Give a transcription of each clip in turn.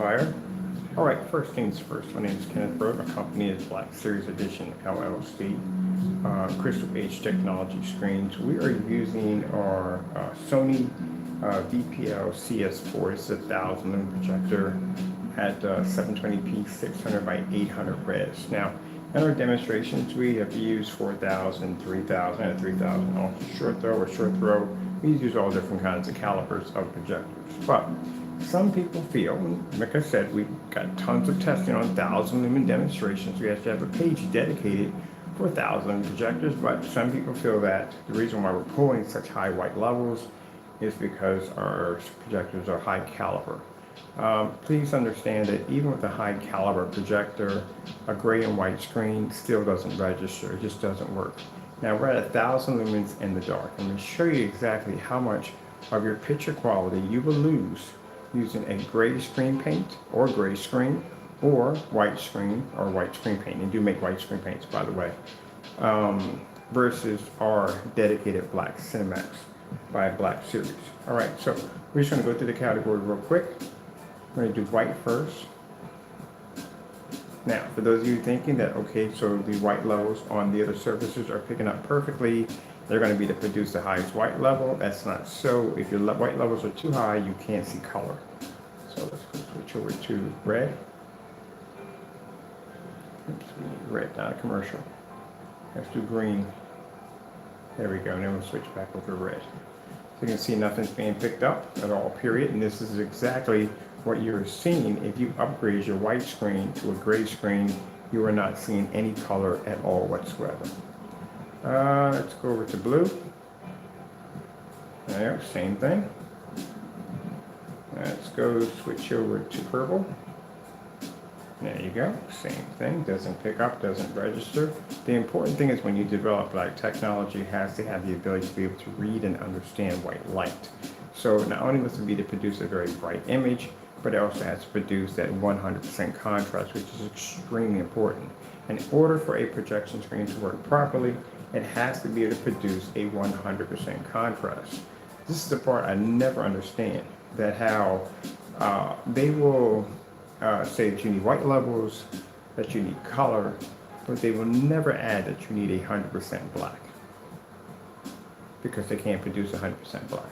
magnifier. All right, first things first. My name is Kenneth Bird. My company is Black Series Edition LLC. Crystal Age Technology screens. We are using our Sony VPL CS4. It's a 1000 lumen projector at 720p 600 by 800 res. Now, in our demonstrations, we have used 4000, 3000, and 3000 on short throw or short throw. We use all different kinds of calibers of projectors. But some people feel, like I said, we've got tons of testing on 1000 lumen demonstrations. We actually have a page dedicated for 1000 projectors, but some people feel that the reason why we're pulling such high white levels is because our projectors are high caliber. Please understand that even with a high caliber projector, a gray and white screen still doesn't register. It just doesn't work. Now we're at 1000 lumens in the dark. I'm going to show you exactly how much of your picture quality you will lose using a gray screen paint or gray screen or white screen or white screen paint. And do make white screen paints, by the way, versus our dedicated black Cinemax by Black Series. All right, so we're just going to go through the category real quick. We're going to do white first. Now, for those of you thinking that, okay, so the white levels on the other surfaces are picking up perfectly, they're going to be to produce the highest white level. That's not so. If your white levels are too high, you can't see color. So let's go switch over to red. Oops, we need red, not a commercial. Let's do green. There we go, and then we'll switch back over to red. So you can see nothing's being picked up at all, period. And this is exactly what you're seeing. If you upgrade your white screen to a gray screen, you are not seeing any color at all whatsoever. Let's go over to blue. There, same thing. Let's go switch over to purple. There you go, same thing, doesn't pick up, doesn't register. The important thing is when you develop like technology, it has to have the ability to be able to read and understand white light. So not only must it be to produce a very bright image, but it also has to produce that 100% contrast, which is extremely important. In order for a projection screen to work properly, it has to be able to produce a 100% contrast. This is the part I never understand, that how they will say that you need white levels, that you need color, but they will never add that you need 100% black, because they can't produce 100% black.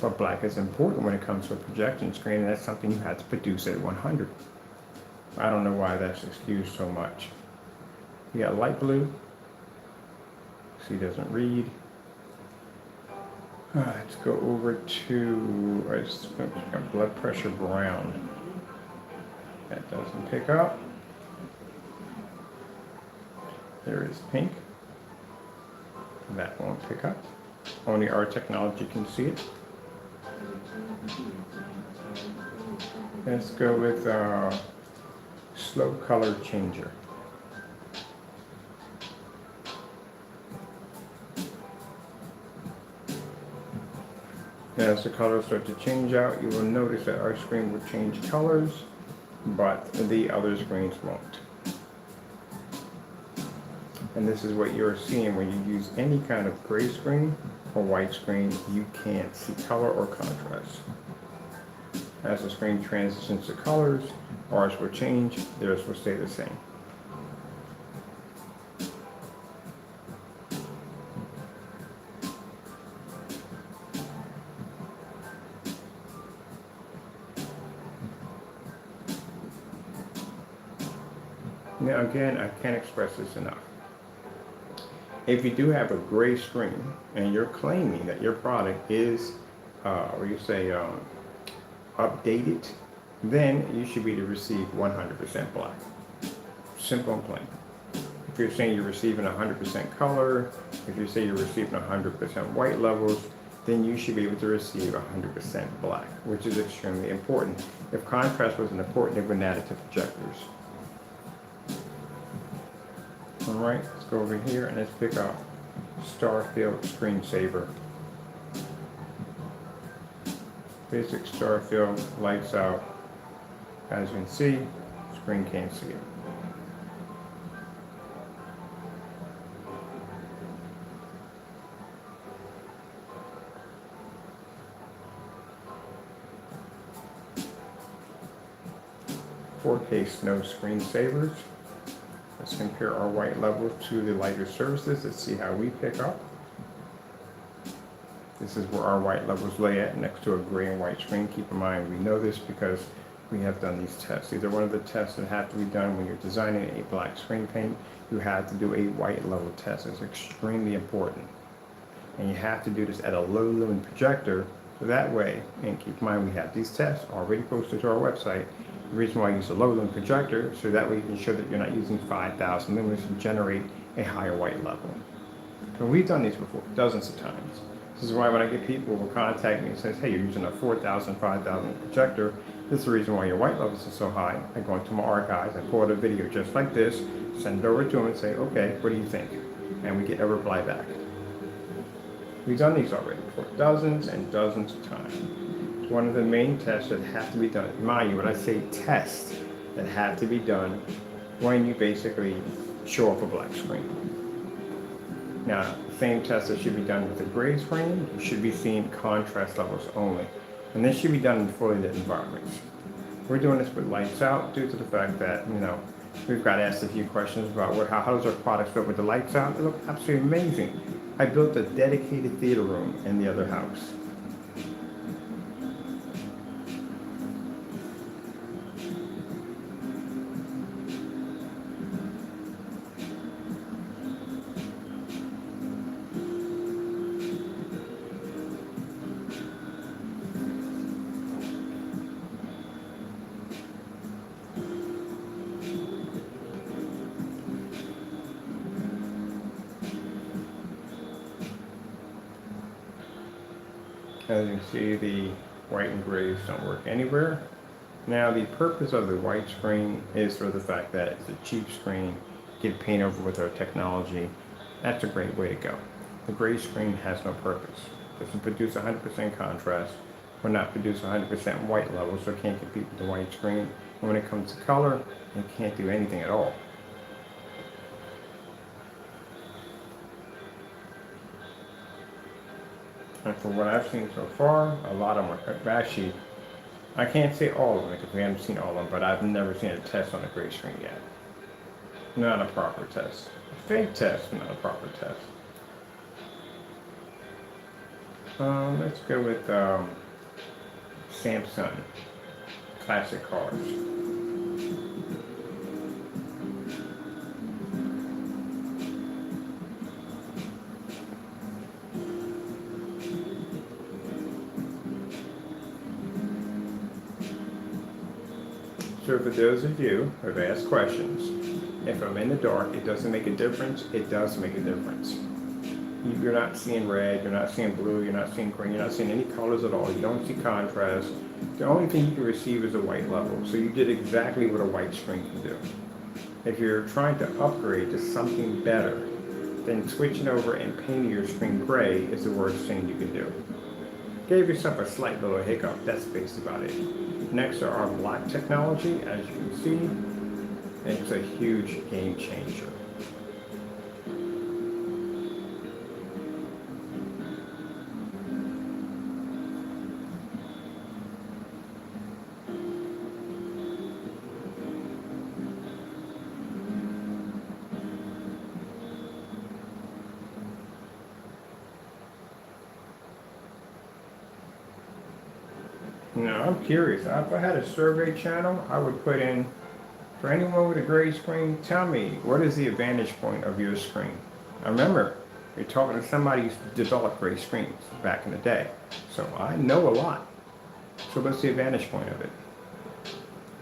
But black is important when it comes to a projection screen, and that's something you have to produce at 100. I don't know why that's excused so much. You got light blue. See, doesn't read. Let's go over to blood pressure brown. That doesn't pick up. There is pink. That won't pick up. Only our technology can see it. Let's go with slow color changer. As the colors start to change out, you will notice that our screen will change colors, but the other screens won't. And this is what you're seeing when you use any kind of gray screen or white screen. You can't see color or contrast. As the screen transitions to colors, ours will change, theirs will stay the same. Now again, I can't express this enough. If you do have a gray screen and you're claiming that your product is, updated, then you should be to receive 100% black. Simple and plain. If you're saying you're receiving 100% color, if you say you're receiving 100% white levels, then you should be able to receive 100% black, which is extremely important. If contrast wasn't important, they wouldn't add it to projectors. All right, let's go over here and let's pick up Starfield Screensaver. Basic Starfield, lights out. As you can see, screen can't see it. 4K snow screensavers. Let's compare our white level to the lighter surfaces. Let's see how we pick up. This is where our white levels lay at, next to a gray and white screen. Keep in mind, we know this because we have done these tests. These are one of the tests that have to be done when you're designing a black screen paint. You have to do a white level test. It's extremely important. And you have to do this at a low lumen projector. So that way, and keep in mind, we have these tests already posted to our website. The reason why I use a low lumen projector, so that way you can show that you're not using 5,000 lumens to generate a higher white level. So we've done these before, dozens of times. This is why when I get people who will contact me and says, hey, you're using a 4,000, 5,000 projector, this is the reason why your white levels are so high. I go into my archives, I pull out a video just like this, send it over to them and say, okay, what do you think? And we get a reply back. We've done these already before, dozens and dozens of times. It's one of the main tests that have to be done. Mind you, when I say tests that have to be done when you basically show off a black screen. Now, the same test that should be done with a gray screen, you should be seeing contrast levels only. And this should be done in fully lit environments. We're doing this with lights out due to the fact that, we've got asked a few questions about how does our product fit with the lights out. They look absolutely amazing. I built a dedicated theater room in the other house. As you can see, the white and grays don't work anywhere. Now, the purpose of the white screen is for the fact that it's a cheap screen, get paint over with our technology. That's a great way to go. The gray screen has no purpose. It doesn't produce 100% contrast, will not produce 100% white level, so it can't compete with the white screen. And when it comes to color, it can't do anything at all. And from what I've seen so far, a lot of them are actually, I can't say all of them because we haven't seen all of them, but I've never seen a test on a gray screen yet. Not a proper test. A fake test, but not a proper test. Let's go with Samsung classic cars. So for those of you who have asked questions, if I'm in the dark, it doesn't make a difference. It does make a difference. You're not seeing red, you're not seeing blue, you're not seeing green, you're not seeing any colors at all. You don't see contrast. The only thing you can receive is a white level. So you did exactly what a white screen can do. If you're trying to upgrade to something better, then switching over and painting your screen gray is the worst thing you can do. Gave yourself a slight little hiccup, that's basically about it. Next are our black technology. As you can see, it's a huge game changer. Now, I'm curious. If I had a survey channel, I would put in, for anyone with a gray screen, tell me, what is the advantage point of your screen? Now remember, you're talking to somebody who's developed gray screens back in the day. So I know a lot. So what's the advantage point of it?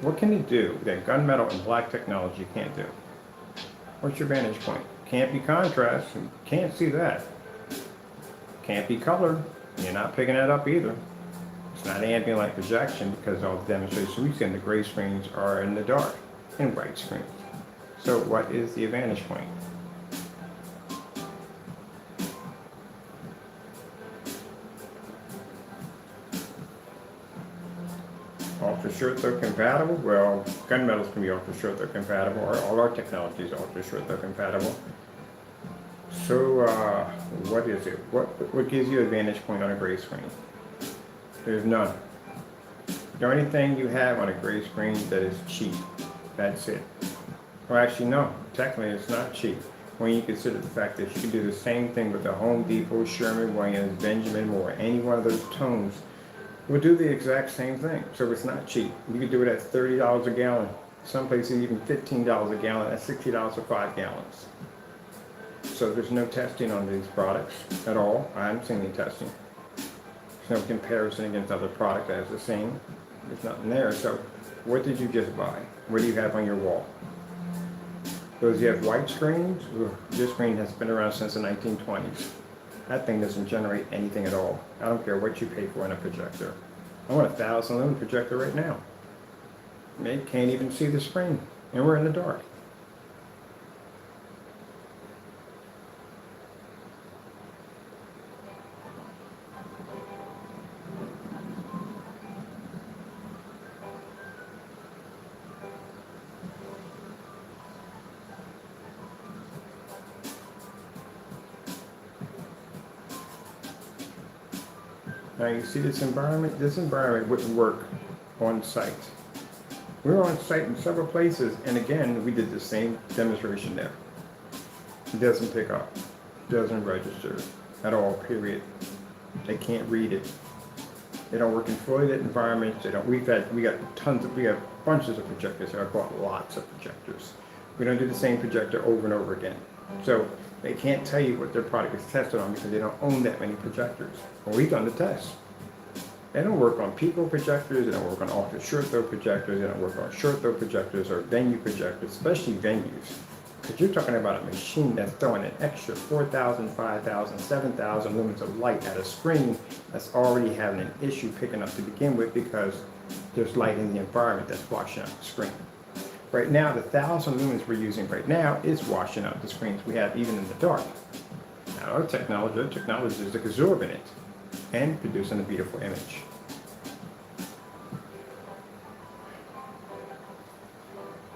What can it do that gunmetal and black technology can't do? What's your vantage point? Can't be contrast, you can't see that. Can't be color, you're not picking that up either. It's not ambient light projection because all the demonstrations we see in the gray screens are in the dark and white screens. So what is the advantage point? Ultra short throw compatible? Well, gunmetals can be ultra short throw compatible, or all our technology is ultra short throw compatible. So what is it? What gives you advantage point on a gray screen? There's none. The only thing you have on a gray screen that is cheap. That's it. Well, actually, no. Technically, it's not cheap. When you consider the fact that you can do the same thing with the Home Depot, Sherwin-Williams, Benjamin Moore, any one of those tones will do the exact same thing. So it's not cheap. You can do it at $30 a gallon. Some places even $15 a gallon. That's $60 for 5 gallons. So there's no testing on these products at all. I haven't seen any testing. There's no comparison against other products as the same. There's nothing there. So what did you just buy? What do you have on your wall? Those you have white screens? This screen has been around since the 1920s. That thing doesn't generate anything at all. I don't care what you pay for in a projector. I want a 1,000 lumen projector right now. They can't even see the screen, and we're in the dark. Now you see this environment? This environment wouldn't work on site. We were on site in several places, and again, we did the same demonstration there. It doesn't pick up, doesn't register at all, period. They can't read it. They don't work in fully lit environments. They don't. We got bunches of projectors here. I bought lots of projectors. We don't do the same projector over and over again. So they can't tell you what their product is tested on because they don't own that many projectors. Well, we've done the test. They don't work on pico projectors, they don't work on ultra short throw projectors, they don't work on short throw projectors or venue projectors, especially venues. Because you're talking about a machine that's throwing an extra 4,000, 5,000, 7,000 lumens of light at a screen that's already having an issue picking up to begin with because there's light in the environment that's washing out the screen. Right now, the 1,000 lumens we're using right now is washing out the screens we have even in the dark. Now our technology is absorbing it and producing a beautiful image.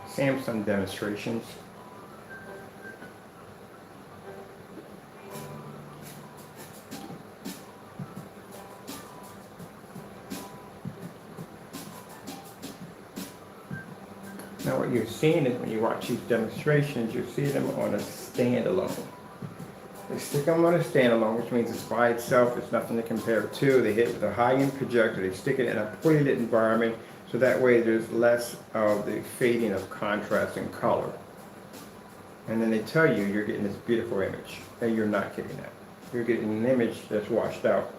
Samsung demonstrations. Now what you're seeing is when you watch these demonstrations, you see them on a standalone. They stick them on a standalone, which means it's by itself, it's nothing to compare it to. They hit it with a high-end projector, they stick it in a fully lit environment, so that way there's less of the fading of contrast and color. And then they tell you you're getting this beautiful image, and you're not getting that. You're getting an image that's washed out.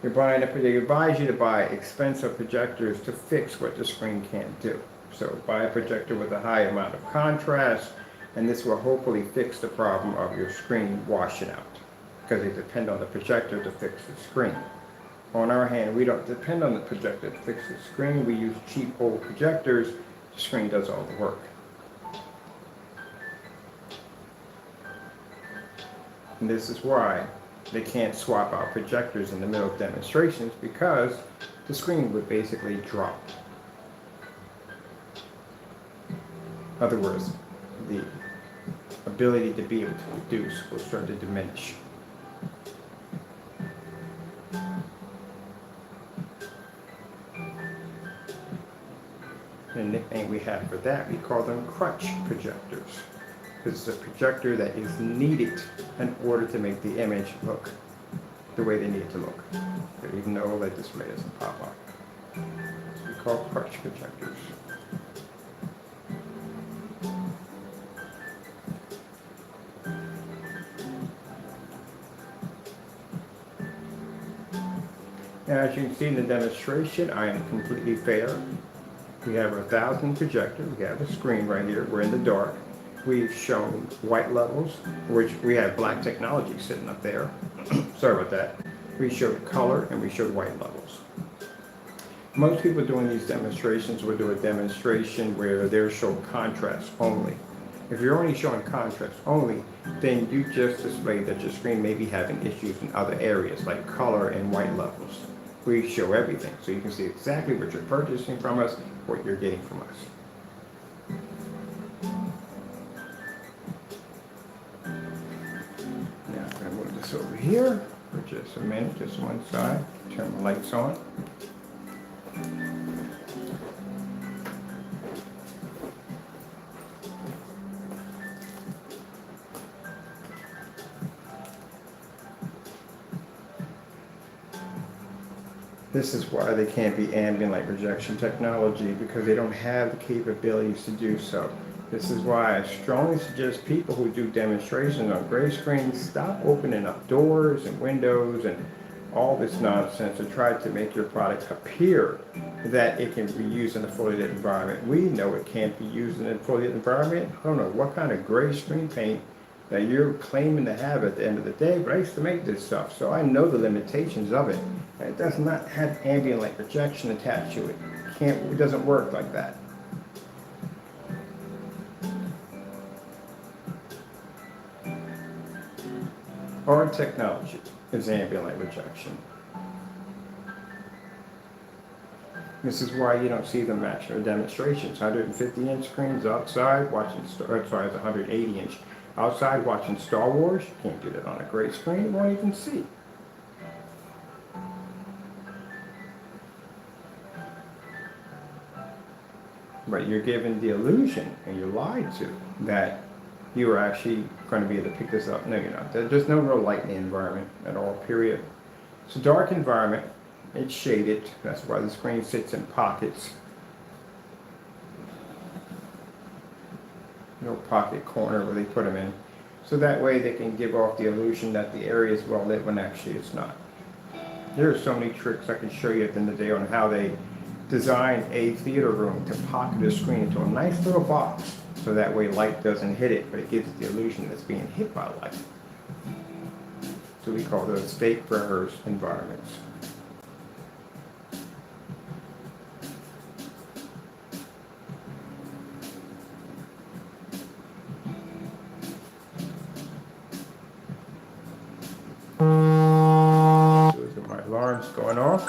They advise you to buy expensive projectors to fix what the screen can't do. So buy a projector with a high amount of contrast, and this will hopefully fix the problem of your screen washing out, because they depend on the projector to fix the screen. On our hand, we don't depend on the projector to fix the screen. We use cheap old projectors. The screen does all the work. And this is why they can't swap out projectors in the middle of demonstrations, because the screen would basically drop. In other words, the ability to be able to produce will start to diminish. The nickname we have for that, we call them crutch projectors. This is a projector that is needed in order to make the image look the way they need it to look. Even though OLED display doesn't pop up. We call crutch projectors. Now, as you can see in the demonstration, I am completely fair. We have 1,000 projector. We have a screen right here. We're in the dark. We've shown white levels, which we have black technology sitting up there. Sorry about that. We showed color and we showed white levels. Most people doing these demonstrations will do a demonstration where they're showing contrast only. If you're only showing contrast only, then you just displayed that your screen may be having issues in other areas like color and white levels. We show everything, so you can see exactly what you're purchasing from us, what you're getting from us. Now I'm going to move this over here for just a minute, just one side, turn the lights on. This is why they can't be ambient light projection technology, because they don't have the capabilities to do so. This is why I strongly suggest people who do demonstrations on gray screens stop opening up doors and windows and all this nonsense to try to make your product appear that it can be used in a fully lit environment. We know it can't be used in a fully lit environment. I don't know what kind of gray screen paint that you're claiming to have at the end of the day, but I used to make this stuff, so I know the limitations of it. It does not have ambient light projection attached to it. It doesn't work like that. Our technology is ambient light projection. This is why you don't see them match their demonstrations. 150-inch screens outside watching, sorry, it's 180-inch. Outside watching Star Wars, you can't do that on a great screen, you won't even see. But you're given the illusion, and you're lied to, that you are actually going to be able to pick this up. No, you're not. There's no real light in the environment at all, period. It's a dark environment. It's shaded. That's why the screen sits in pockets. No pocket corner where they put them in. So that way they can give off the illusion that the area is well lit when actually it's not. There are so many tricks I can show you at the end of the day on how they design a theater room to pocket a screen into a nice little box. So that way light doesn't hit it, but it gives it the illusion that it's being hit by light. So we call those fake mirrors environments. Those are my alarms going off.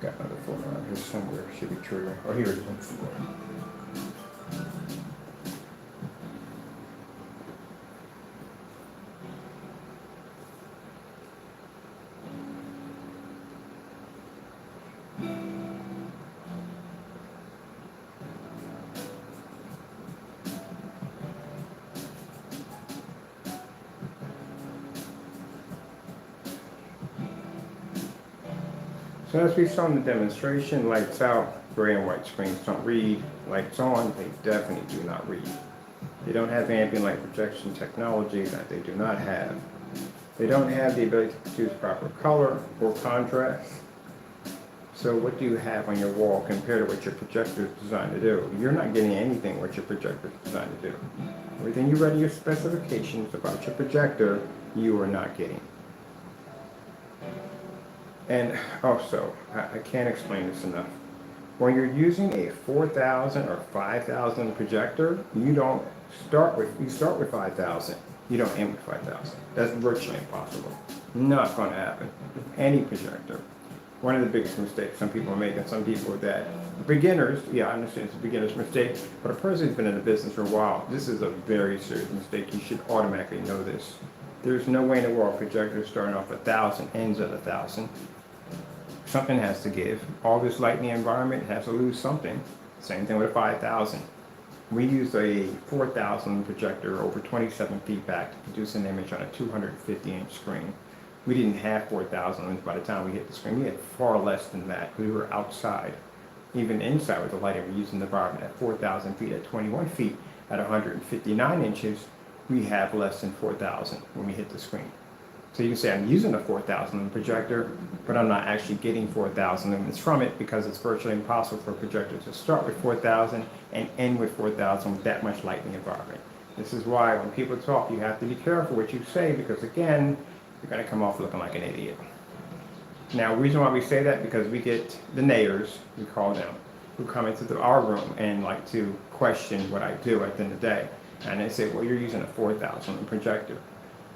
Got another phone around here somewhere. Should be true. Oh, here it is. So as we saw in the demonstration, lights out, gray and white screens don't read. Lights on, they definitely do not read. They don't have ambient light projection technology that they do not have. They don't have the ability to produce proper color or contrast. So what do you have on your wall compared to what your projector is designed to do? You're not getting anything what your projector is designed to do. Everything you read in your specifications about your projector, you are not getting. And also, I can't explain this enough. When you're using a 4,000 or 5,000 projector, you start with 5,000. You don't end with 5,000. That's virtually impossible. Not going to happen with any projector. One of the biggest mistakes some people are making, some people that, beginners, yeah, I understand it's a beginner's mistake, but a person who's been in the business for a while, this is a very serious mistake. You should automatically know this. There's no way in the world projectors starting off 1,000 ends at 1,000. Something has to give. All this light in the environment has to lose something. Same thing with 5,000. We used a 4,000 projector over 27 feet back to produce an image on a 250-inch screen. We didn't have 4,000 lumens by the time we hit the screen. We had far less than that. We were outside. Even inside with the lighting we used in the environment at 4,000 feet, at 21 feet, at 159 inches, we have less than 4,000 when we hit the screen. So you can say I'm using a 4,000 lumen projector, but I'm not actually getting 4,000 lumens from it because it's virtually impossible for a projector to start with 4,000 and end with 4,000 with that much light in the environment. This is why when people talk, you have to be careful what you say because again, you're going to come off looking like an idiot. Now, the reason why we say that because we get the naysayers, we call them, who come into our room and like to question what I do at the end of the day. And they say, well, you're using a 4,000 projector.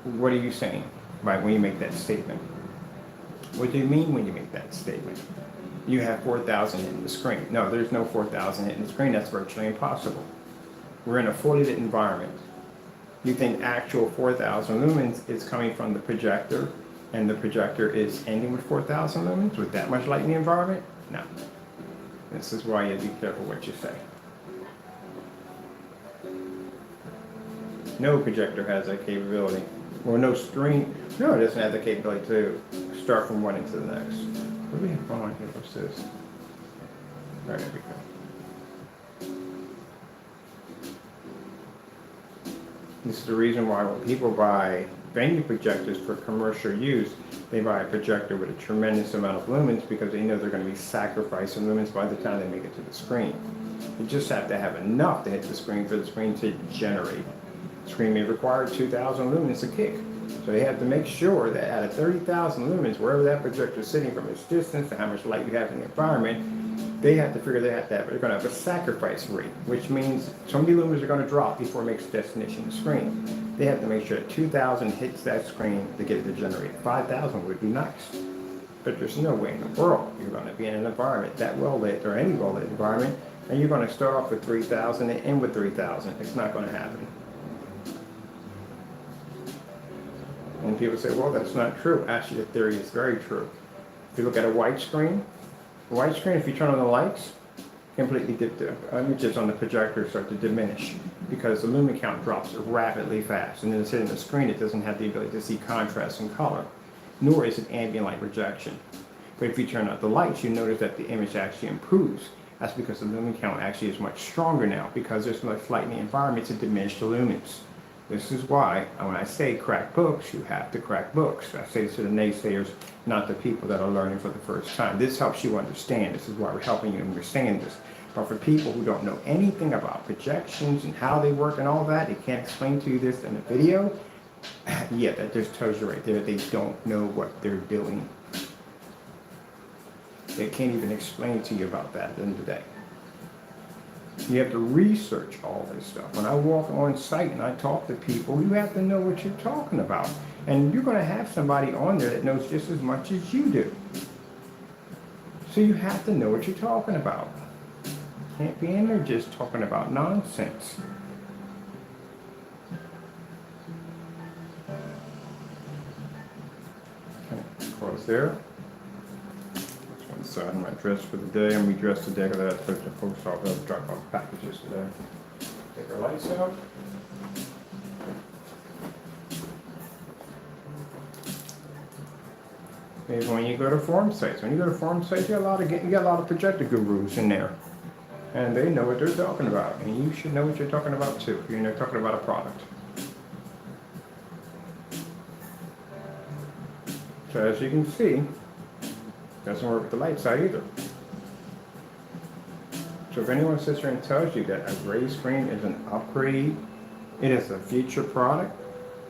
What are you saying when you make that statement? What do you mean when you make that statement? You have 4,000 hitting the screen. No, there's no 4,000 hitting the screen. That's virtually impossible. We're in a fully lit environment. You think actual 4,000 lumens is coming from the projector and the projector is ending with 4,000 lumens with that much light in the environment? No. This is why you have to be careful what you say. No projector has that capability. Or no screen, no, it doesn't have the capability to start from one into the next. What do we have on here? What's this? There we go. This is the reason why when people buy venue projectors for commercial use, they buy a projector with a tremendous amount of lumens because they know they're going to be sacrificing lumens by the time they make it to the screen. You just have to have enough to hit the screen for the screen to generate. The screen may require 2,000 lumens to kick. So they have to make sure that out of 30,000 lumens, wherever that projector is sitting from its distance to how much light you have in the environment, they have to figure they're going to have a sacrifice rate, which means so many lumens are going to drop before it makes its destination the screen. They have to make sure that 2,000 hits that screen to get it to generate. 5,000 would be nice. But there's no way in the world you're going to be in an environment that well lit, or any well lit environment, and you're going to start off with 3,000 and end with 3,000. It's not going to happen. And people say, well, that's not true. Actually, the theory is very true. If you look at a white screen, if you turn on the lights, completely the images on the projector start to diminish because the lumen count drops rapidly fast. And then it's hitting the screen, it doesn't have the ability to see contrast and color, nor is it ambient light rejection. But if you turn out the lights, you notice that the image actually improves. That's because the lumen count actually is much stronger now because there's less light in the environment to diminish the lumens. This is why, when I say crack books, you have to crack books. I say this to the naysayers, not the people that are learning for the first time. This helps you understand. This is why we're helping you understand this. But for people who don't know anything about projections and how they work and all that, they can't explain to you this in a video, yeah, that just tells you right there they don't know what they're doing. They can't even explain to you about that at the end of the day. You have to research all this stuff. When I walk on site and I talk to people, you have to know what you're talking about. And you're going to have somebody on there that knows just as much as you do. So you have to know what you're talking about. You can't be in there just talking about nonsense. Okay, close there. So I'm not dressed for the day. I'm dressed today because I had to go to the post office, drop off packages today. Take our lights out. Maybe when you go to forum sites, you got a lot of projector gurus in there, and they know what they're talking about, and you should know what you're talking about too. You're not talking about a product. So as you can see, doesn't work with the light side either. So if anyone sits here and tells you that a gray screen is an upgrade, it is a future product,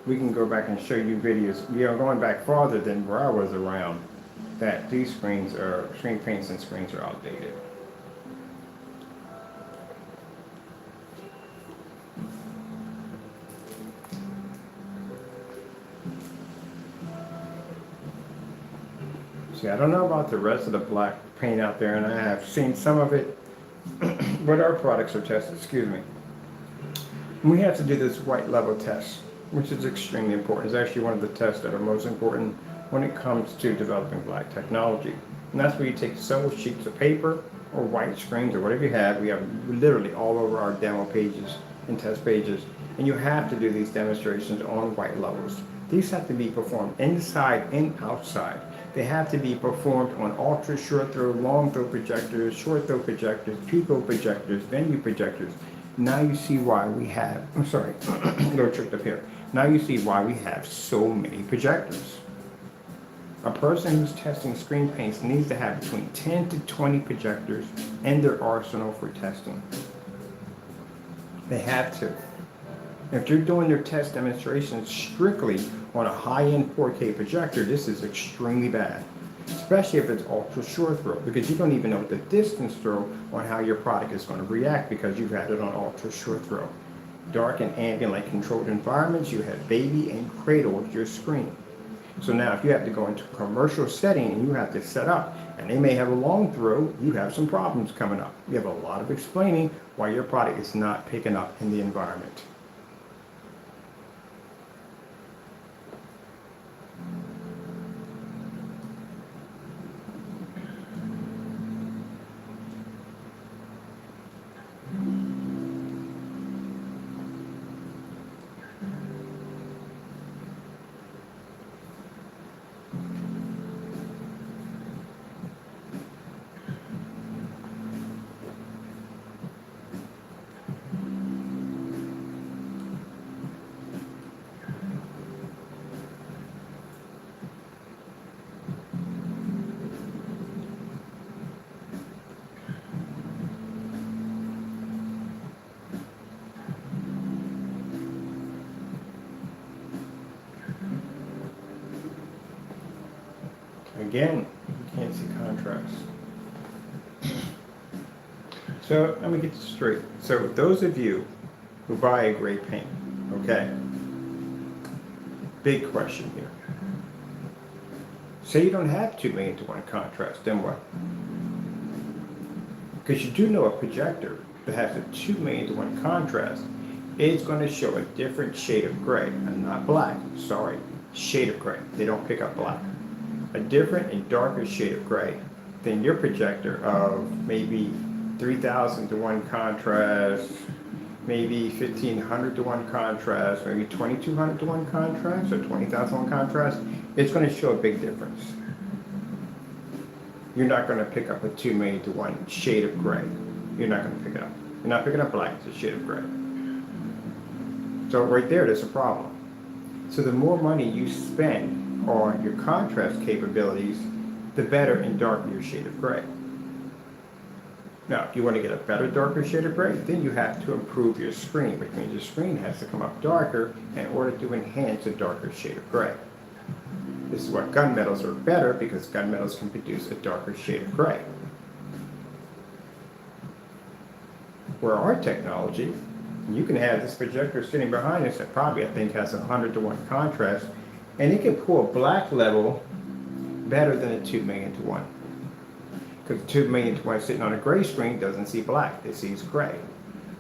we can go back and show you videos, going back farther than where I was around, that these screen paints and screens are outdated. See, I don't know about the rest of the black paint out there, and I have seen some of it, but our products are tested, excuse me. And we have to do this white level test, which is extremely important. It's actually one of the tests that are most important when it comes to developing black technology. And that's where you take several sheets of paper or white screens or whatever you have. We have literally all over our demo pages and test pages, and you have to do these demonstrations on white levels. These have to be performed inside and outside. They have to be performed on ultra short throw, long throw projectors, short throw projectors, pico projectors, venue projectors. Now you see why we have, I'm sorry, a little tricked up here. Now you see why we have so many projectors. A person who's testing screen paints needs to have between 10 to 20 projectors in their arsenal for testing. They have to. If you're doing your test demonstrations strictly on a high-end 4K projector, this is extremely bad, especially if it's ultra short throw, because you don't even know the distance throw on how your product is going to react because you've had it on ultra short throw. Dark and ambient light controlled environments, you have baby and cradle your screen. So now if you have to go into a commercial setting and you have to set up, and they may have a long throw, you have some problems coming up. You have a lot of explaining why your product is not picking up in the environment. Again, you can't see contrast. So let me get this straight. So those of you who buy a gray paint, okay, big question here. Say you don't have 2 million to 1 contrast, then what? Because you do know a projector that has a 2 million to 1 contrast, it's going to show a different shade of gray, and not black, sorry, shade of gray. They don't pick up black. A different and darker shade of gray than your projector of maybe 3,000 to 1 contrast, maybe 1,500 to 1 contrast, maybe 2,200 to 1 contrast, or 20,000 to 1 contrast. It's going to show a big difference. You're not going to pick up a 2 million to 1 shade of gray. You're not going to pick it up. You're not picking up black, it's a shade of gray. So right there's a problem. So the more money you spend on your contrast capabilities, the better and darker your shade of gray. Now, if you want to get a better, darker shade of gray, then you have to improve your screen, which means your screen has to come up darker in order to enhance a darker shade of gray. This is why gunmetals are better, because gunmetals can produce a darker shade of gray. Where our technology, you can have this projector sitting behind us that probably I think has 100 to 1 contrast, and it can pull a black level better than a 2 million to 1. Because 2 million to 1 sitting on a gray screen doesn't see black, it sees gray.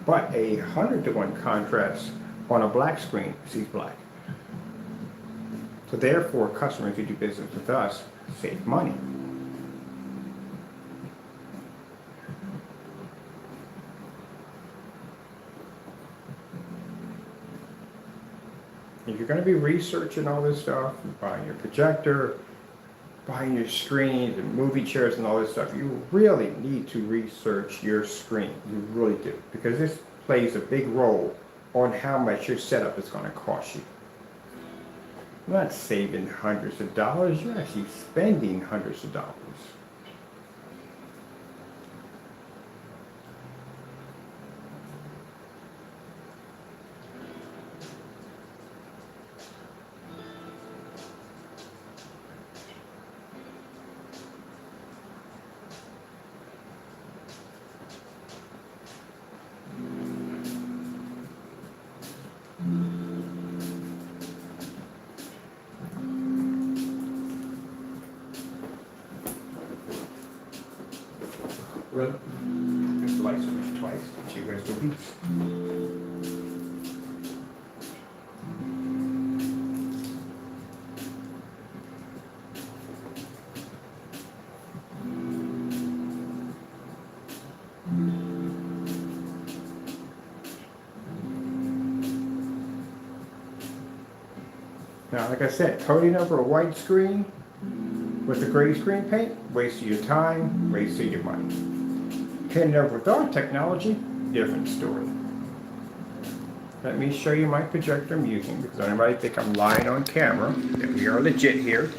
But a 100 to 1 contrast on a black screen sees black. So therefore, customers who do business with us save money. If you're going to be researching all this stuff, buying your projector, buying your screens and movie chairs and all this stuff, you really need to research your screen. You really do. Because this plays a big role on how much your setup is going to cost you. You're not saving hundreds of dollars, you're actually spending hundreds of dollars. Really? Just the light switch twice. She goes to beats. Now, like I said, coating over a white screen with a gray screen paint, waste of your time, waste of your money. Painted over with our technology, different story. Let me show you my projector I'm using, because anybody think I'm lying on camera, that we are legit here.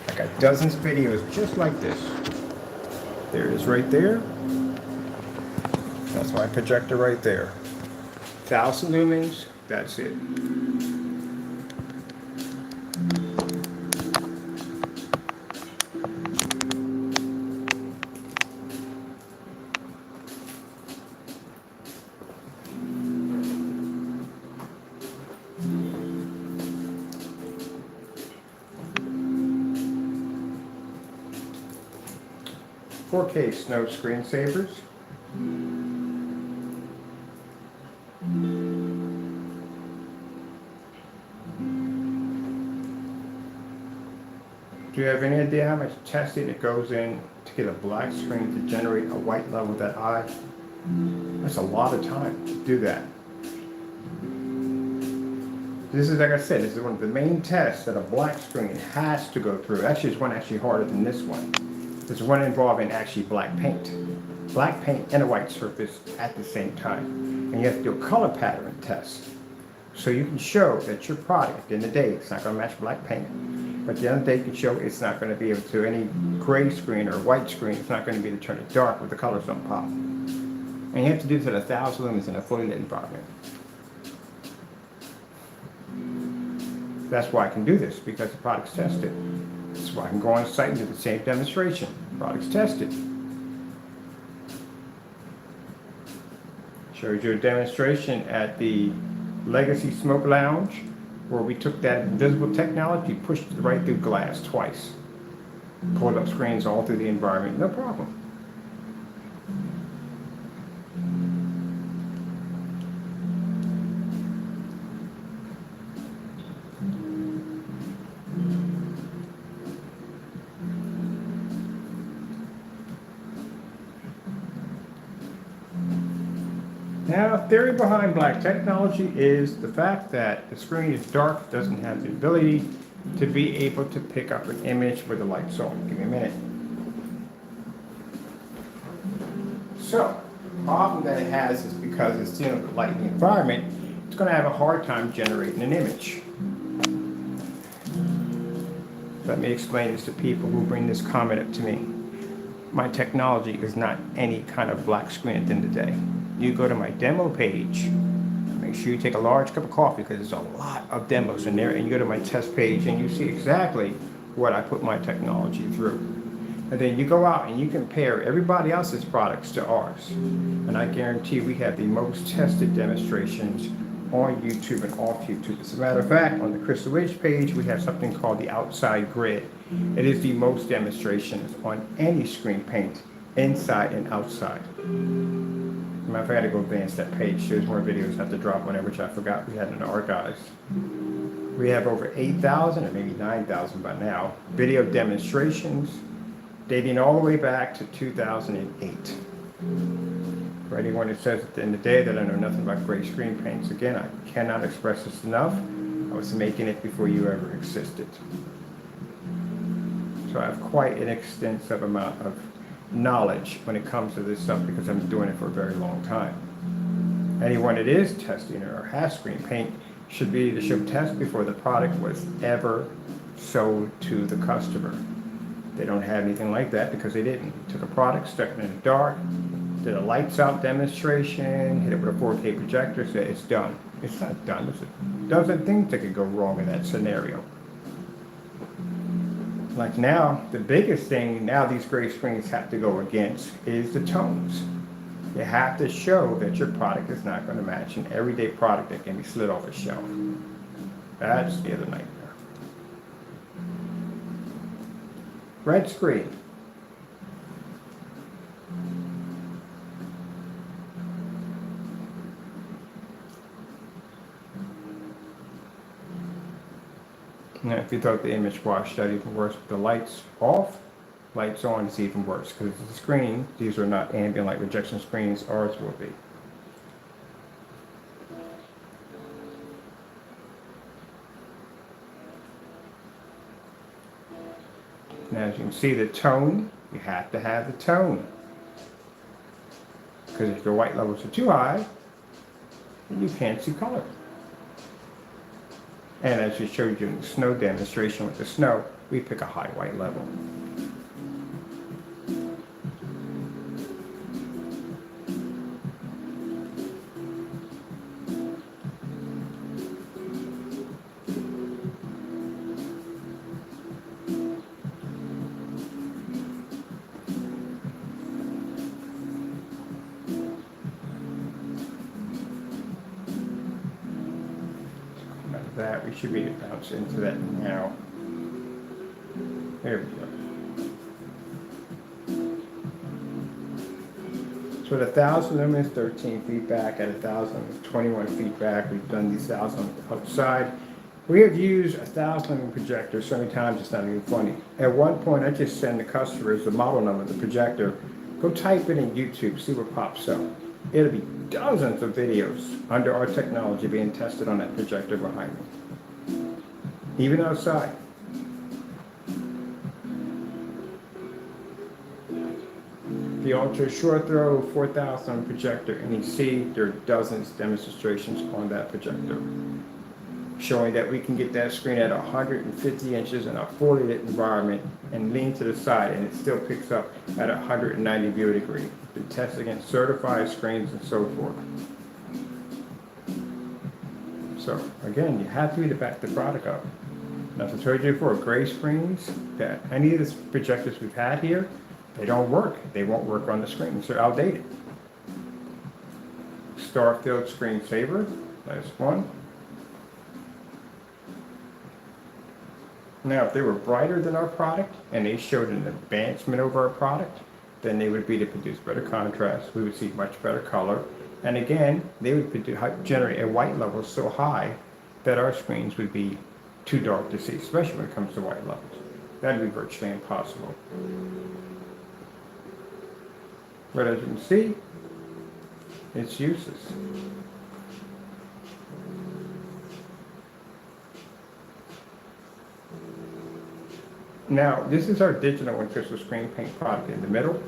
I got dozens of videos just like this. There it is right there. That's my projector right there. 1,000 lumens, that's it. .4K snow screensavers. Do you have any idea how much testing it goes in to get a black screen to generate a white level with that eye? That's a lot of time to do that. This is, like I said, this is one of the main tests that a black screen has to go through. Actually, it's one actually harder than this one. There's one involving actually black paint. Black paint and a white surface at the same time. And you have to do a color pattern test. So you can show that your product, at the end of the day, it's not going to match black paint. But at the end of the day, you can show it's not going to be able to, any gray screen or white screen, it's not going to be able to turn it dark with the colors don't pop. And you have to do this at 1,000 lumens in a fully lit environment. That's why I can do this, because the product's tested. So I can go on site and do the same demonstration. Product's tested. Showed you a demonstration at the Legacy Smoke Lounge where we took that invisible technology, pushed it right through glass twice. Pulled up screens all through the environment, no problem. Now, theory behind black technology is the fact that the screen is dark, doesn't have the ability to be able to pick up an image with the lights on. Give me a minute. So, the problem that it has is because it's dealing with light in the environment, it's going to have a hard time generating an image. Let me explain this to people who bring this comment up to me. My technology is not any kind of black screen at the end of the day. You go to my demo page, make sure you take a large cup of coffee because there's a lot of demos in there, and you go to my test page and you see exactly what I put my technology through. And then you go out and you compare everybody else's products to ours. And I guarantee we have the most tested demonstrations on YouTube and off YouTube. As a matter of fact, on the Crystal Ridge page, we have something called the outside grid. It is the most demonstrations on any screen paint, inside and outside. Matter of fact, I gotta go advance that page. There's more videos I have to drop on there, which I forgot we had in the archives. We have over 8,000 or maybe 9,000 by now video demonstrations dating all the way back to 2008. For anyone who says at the end of the day that I know nothing about gray screen paints, again, I cannot express this enough. I was making it before you ever existed. So I have quite an extensive amount of knowledge when it comes to this stuff because I've been doing it for a very long time. Anyone that is testing or has screen paint should test before the product was ever sold to the customer. They don't have anything like that because they didn't. Took a product, stuck it in the dark, did a lights out demonstration, hit it with a 4K projector, said it's done. It's not done. There's a dozen things that could go wrong in that scenario. Like now, the biggest thing now these gray screens have to go against is the tones. You have to show that your product is not going to match an everyday product that can be slid off a shelf. That's the other nightmare. Red screen. Now, if you thought the image washed out even worse with the lights off, lights on is even worse because the screen, these are not ambient light rejection screens, ours will be. Now, as you can see the tone, you have to have the tone. Because if your white levels are too high, then you can't see color. And as we showed you in the snow demonstration with the snow, we pick a high white level. That we should be able to bounce into that now. There we go. So at 1,000 lumens, 13 feet back. At 1,000 lumens, 21 feet back. We've done these 1,000 outside. We have used 1,000 lumen projectors so many times it's not even funny. At one point, I just send the customers the model number of the projector. Go type it in YouTube, see what pops up. It'll be dozens of videos under our technology being tested on that projector behind me. Even outside. The ultra short throw 4,000 projector, and you see there are dozens of demonstrations on that projector showing that we can get that screen at 150 inches in a 40-lit environment and lean to the side, and it still picks up at 190 view degree. Been tested against certified screens and so forth. So again, you have to be to back the product up. Now, as I told you before, gray screens, that any of the projectors we've had here, they don't work. They won't work on the screens. They're outdated. Starfield screensaver, that's one. Now, if they were brighter than our product and they showed an advancement over our product, then they would be to produce better contrast. We would see much better color. And again, they would generate a white level so high that our screens would be too dark to see, especially when it comes to white levels. That would be virtually impossible. But as you can see, it's useless. Now, this is our digital and crystal screen paint product in the middle.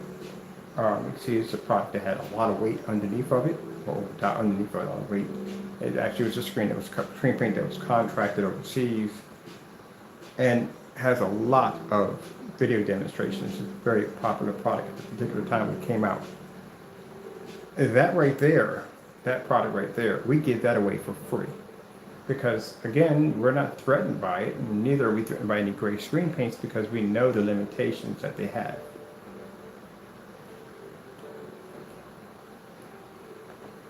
You can see it's a product that had a lot of weight underneath of it. Well, not underneath of it, a lot of weight. It actually was a screen paint that was contracted overseas and has a lot of video demonstrations. It's a very popular product at the particular time it came out. That right there, that product right there, we give that away for free. Because again, we're not threatened by it, and neither are we threatened by any gray screen paints because we know the limitations that they have.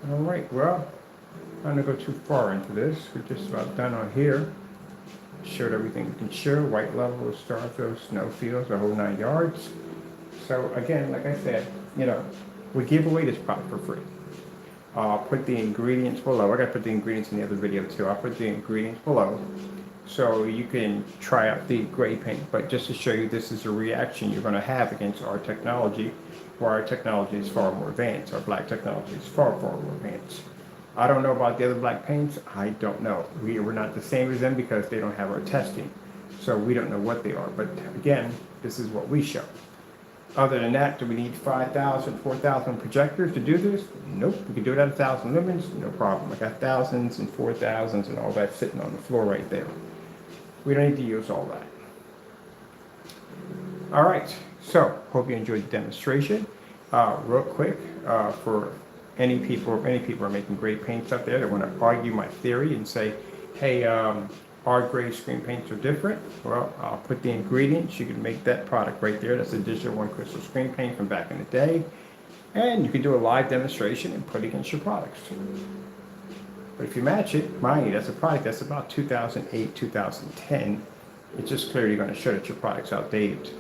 All right, well, I'm not going to go too far into this. We're just about done on here. Showed everything we can show, white levels, star fields, snow fields, the whole 9 yards. So again, like I said, we give away this product for free. I'll put the ingredients below. I got to put the ingredients in the other video too. I'll put the ingredients below so you can try out the gray paint. But just to show you, this is a reaction you're going to have against our technology, where our technology is far more advanced. Our black technology is far, far more advanced. I don't know about the other black paints. I don't know. We're not the same as them because they don't have our testing. So we don't know what they are. But again, this is what we show. Other than that, do we need 5,000, 4,000 projectors to do this? Nope. We can do it at 1,000 lumens, no problem. I got thousands and 4,000s and all that sitting on the floor right there. We don't need to use all that. All right. So, hope you enjoyed the demonstration. Real quick, for any people are making great paints out there that want to argue my theory and say, hey, our gray screen paints are different. Well, I'll put the ingredients. You can make that product right there. That's a digital one crystal screen paint from back in the day. And you can do a live demonstration and put it against your products. But if you match it, mind you, that's a product that's about 2008, 2010. It's just clearly going to show that your product's outdated.